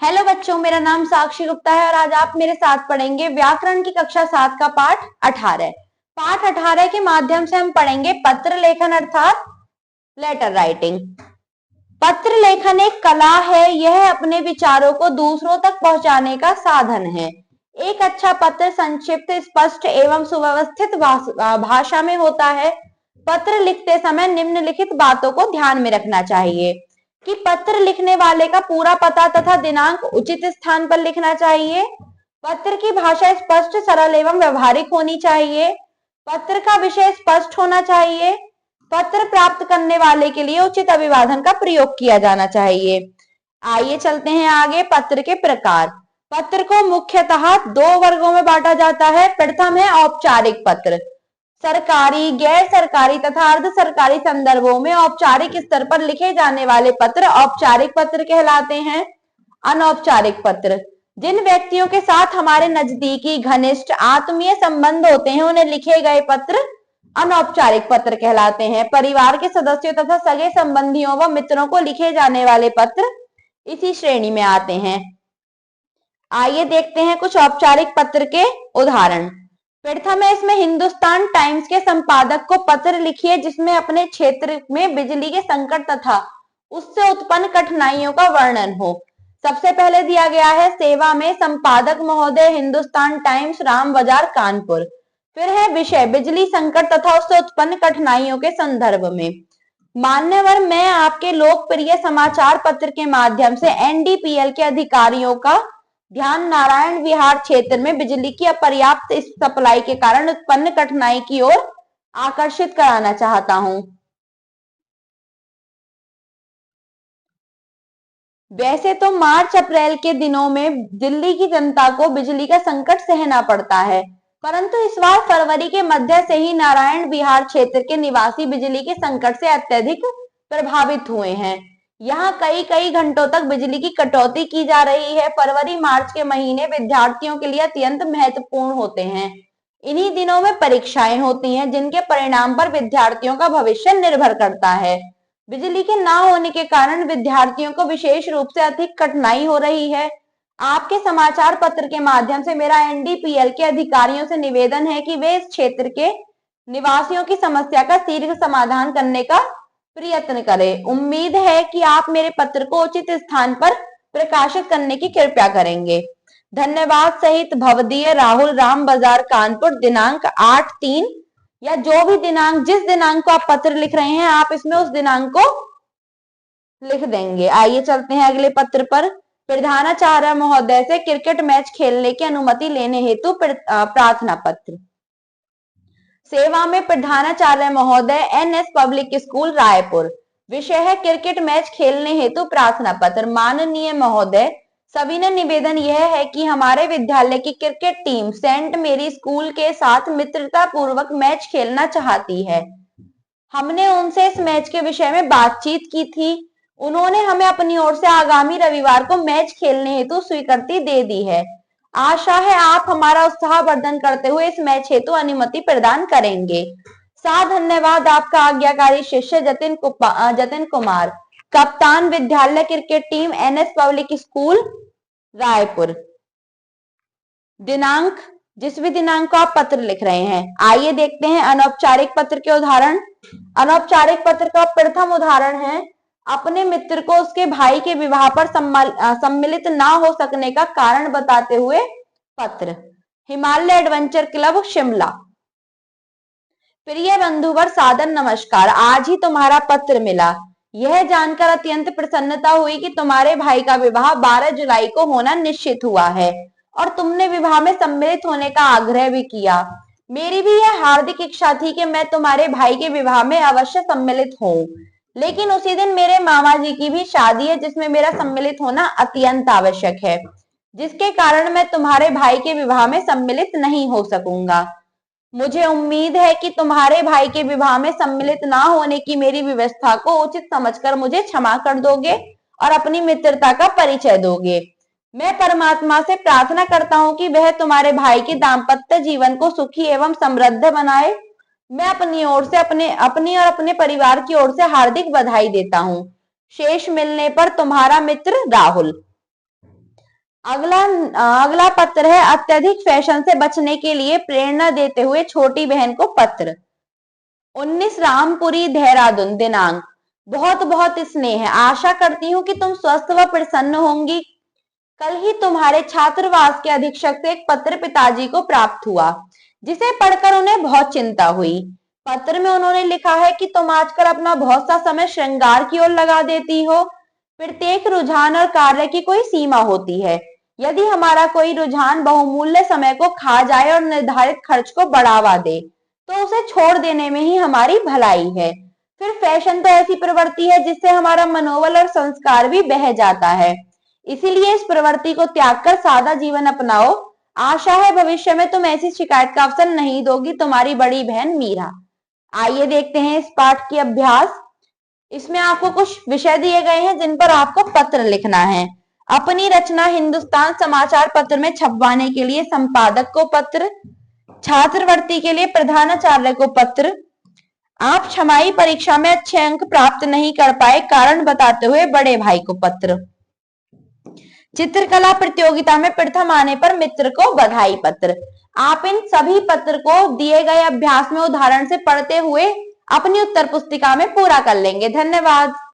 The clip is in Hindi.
हेलो बच्चों, मेरा नाम साक्षी गुप्ता है और आज आप मेरे साथ पढ़ेंगे व्याकरण की कक्षा 7 का पाठ 18। पाठ 18 के माध्यम से हम पढ़ेंगे पत्र लेखन अर्थात लेटर राइटिंग। पत्र लेखन एक कला है। यह अपने विचारों को दूसरों तक पहुंचाने का साधन है। एक अच्छा पत्र संक्षिप्त, स्पष्ट एवं सुव्यवस्थित भाषा में होता है। पत्र लिखते समय निम्नलिखित बातों को ध्यान में रखना चाहिए कि पत्र लिखने वाले का पूरा पता तथा दिनांक उचित स्थान पर लिखना चाहिए। पत्र की भाषा स्पष्ट, सरल एवं व्यवहारिक होनी चाहिए। पत्र का विषय स्पष्ट होना चाहिए। पत्र प्राप्त करने वाले के लिए उचित अभिवादन का प्रयोग किया जाना चाहिए। आइए चलते हैं आगे। पत्र के प्रकार। पत्र को मुख्यतः दो वर्गों में बांटा जाता है। प्रथम है औपचारिक पत्र। सरकारी, गैर सरकारी तथा अर्ध सरकारी संदर्भों में औपचारिक स्तर पर लिखे जाने वाले पत्र औपचारिक पत्र कहलाते हैं। अनौपचारिक पत्र। जिन व्यक्तियों के साथ हमारे नजदीकी, घनिष्ठ, आत्मीय संबंध होते हैं उन्हें लिखे गए पत्र अनौपचारिक पत्र कहलाते हैं। परिवार के सदस्यों तथा सगे संबंधियों व मित्रों को लिखे जाने वाले पत्र इसी श्रेणी में आते हैं। आइए देखते हैं कुछ औपचारिक पत्र के उदाहरण। प्रथम है इसमें हिंदुस्तान टाइम्स के संपादक को पत्र लिखिए जिसमें अपने क्षेत्र में बिजली के संकट तथा उससे उत्पन्न कठिनाइयों का वर्णन हो। सबसे पहले दिया गया है सेवा में संपादक महोदय, हिंदुस्तान टाइम्स, राम बाजार, कानपुर। फिर है विषय बिजली संकट तथा उससे उत्पन्न कठिनाइयों के संदर्भ में। मान्यवर, मैं आपके लोकप्रिय समाचार पत्र के माध्यम से एनडीपीएल के अधिकारियों का ध्यान नारायण विहार क्षेत्र में बिजली की अपर्याप्त सप्लाई के कारण उत्पन्न कठिनाई की ओर आकर्षित कराना चाहता हूं। वैसे तो मार्च अप्रैल के दिनों में दिल्ली की जनता को बिजली का संकट सहना पड़ता है, परंतु इस बार फरवरी के मध्य से ही नारायण विहार क्षेत्र के निवासी बिजली के संकट से अत्यधिक प्रभावित हुए हैं। यहाँ कई कई घंटों तक बिजली की कटौती की जा रही है। फरवरी मार्च के महीने विद्यार्थियों के लिए अत्यंत महत्वपूर्ण होते हैं। इन्हीं दिनों में परीक्षाएं होती हैं जिनके परिणाम पर विद्यार्थियों का भविष्य निर्भर करता है। बिजली के ना होने के कारण विद्यार्थियों को विशेष रूप से अधिक कठिनाई हो रही है। आपके समाचार पत्र के माध्यम से मेरा एनडीपीएल के अधिकारियों से निवेदन है कि वे इस क्षेत्र के निवासियों की समस्या का शीघ्र समाधान करने का प्रयत्न करें। उम्मीद है कि आप मेरे पत्र को उचित स्थान पर प्रकाशित करने की कृपया करेंगे। धन्यवाद सहित भवदीय राहुल, राम बाजार, कानपुर। दिनांक 8/3 या जो भी दिनांक, जिस दिनांक को आप पत्र लिख रहे हैं आप इसमें उस दिनांक को लिख देंगे। आइए चलते हैं अगले पत्र पर। प्रधानाचार्य महोदय से क्रिकेट मैच खेलने की अनुमति लेने हेतु प्रार्थना पत्र। सेवा में प्रधानाचार्य महोदय, एनएस पब्लिक स्कूल, रायपुर। विषय है क्रिकेट मैच खेलने हेतु प्रार्थना पत्र। माननीय महोदय, सविनय निवेदन यह है कि हमारे विद्यालय की क्रिकेट टीम सेंट मेरी स्कूल के साथ मित्रता पूर्वक मैच खेलना चाहती है। हमने उनसे इस मैच के विषय में बातचीत की थी। उन्होंने हमें अपनी ओर से आगामी रविवार को मैच खेलने हेतु स्वीकृति दे दी है। आशा है आप हमारा उत्साहवर्धन करते हुए इस मैच हेतु अनुमति प्रदान करेंगे। साथ धन्यवाद, आपका आज्ञाकारी शिष्य जतिन कुमार, कप्तान विद्यालय cricket team, NS public school, Raipur. दिनांक, जिस भी दिनांक को आप पत्र लिख रहे हैं। आइए देखते हैं अनौपचारिक पत्र के उदाहरण। अनौपचारिक पत्र का प्रथम उदाहरण है अपने मित्र को उसके भाई के विवाह पर सम्मिलित ना हो सकने का कारण बताते हुए पत्र। Himalaya adventure club, Shimla. प्रिय बंधुवर, सादर नमस्कार। आज ही तुम्हारा पत्र मिला। यह जानकर अत्यंत प्रसन्नता हुई कि तुम्हारे भाई का विवाह 12 जुलाई को होना निश्चित हुआ है और तुमने विवाह में सम्मिलित होने का आग्रह भी किया। मेरी भी यह हार्दिक इच्छा थी कि मैं तुम्हारे भाई के विवाह में अवश्य सम्मिलित हूँ, लेकिन उसी दिन मेरे मामा जी की भी शादी है जिसमें मेरा सम्मिलित होना अत्यंत आवश्यक है, जिसके कारण मैं तुम्हारे भाई के विवाह में सम्मिलित नहीं हो सकूंगा। मुझे उम्मीद है कि तुम्हारे भाई के विवाह में सम्मिलित ना होने की मेरी व्यवस्था को उचित समझकर मुझे क्षमा कर दोगे और अपनी मित्रता का परिचय दोगे। मैं परमात्मा से प्रार्थना करता हूँ कि वह तुम्हारे भाई के दाम्पत्य जीवन को सुखी एवं समृद्ध बनाए। मैं अपनी ओर से अपनी और अपने परिवार की ओर से हार्दिक बधाई देता हूँ। शेष मिलने पर तुम्हारा मित्र राहुल। अगला अगला पत्र है अत्यधिक फैशन से बचने के लिए प्रेरणा देते हुए छोटी बहन को पत्र। 19 रामपुरी देहरादून दिनांक। बहुत बहुत स्नेह है, आशा करती हूँ कि तुम स्वस्थ व प्रसन्न होंगी। कल ही तुम्हारे छात्रावास के अधीक्षक से एक पत्र पिताजी को प्राप्त हुआ, जिसे पढ़कर उन्हें बहुत चिंता हुई। पत्र में उन्होंने लिखा है कि तुम आजकल अपना बहुत सा समय श्रृंगार की ओर लगा देती हो। प्रत्येक रुझान और कार्य की कोई सीमा होती है। यदि हमारा कोई रुझान बहुमूल्य समय को खा जाए और निर्धारित खर्च को बढ़ावा दे, तो उसे छोड़ देने में ही हमारी भलाई है। फिर फैशन तो ऐसी प्रवृत्ति है जिससे हमारा मनोबल और संस्कार भी बह जाता है। इसीलिए इस प्रवृत्ति को त्याग कर सादा जीवन अपनाओ। आशा है भविष्य में तुम ऐसी शिकायत का अवसर नहीं दोगी। तुम्हारी बड़ी बहन मीरा। आइए देखते हैं इस पाठ की अभ्यास। इसमें आपको कुछ विषय दिए गए हैं जिन पर आपको पत्र लिखना है। अपनी रचना हिंदुस्तान समाचार पत्र में छपवाने के लिए संपादक को पत्र, छात्रवृत्ति के लिए प्रधानाचार्य को पत्र, आप छमाही परीक्षा में अच्छे अंक प्राप्त नहीं कर पाए कारण बताते हुए बड़े भाई को पत्र, चित्रकला प्रतियोगिता में प्रथम आने पर मित्र को बधाई पत्र। आप इन सभी पत्र को दिए गए अभ्यास में उदाहरण से पढ़ते हुए अपनी उत्तर पुस्तिका में पूरा कर लेंगे। धन्यवाद।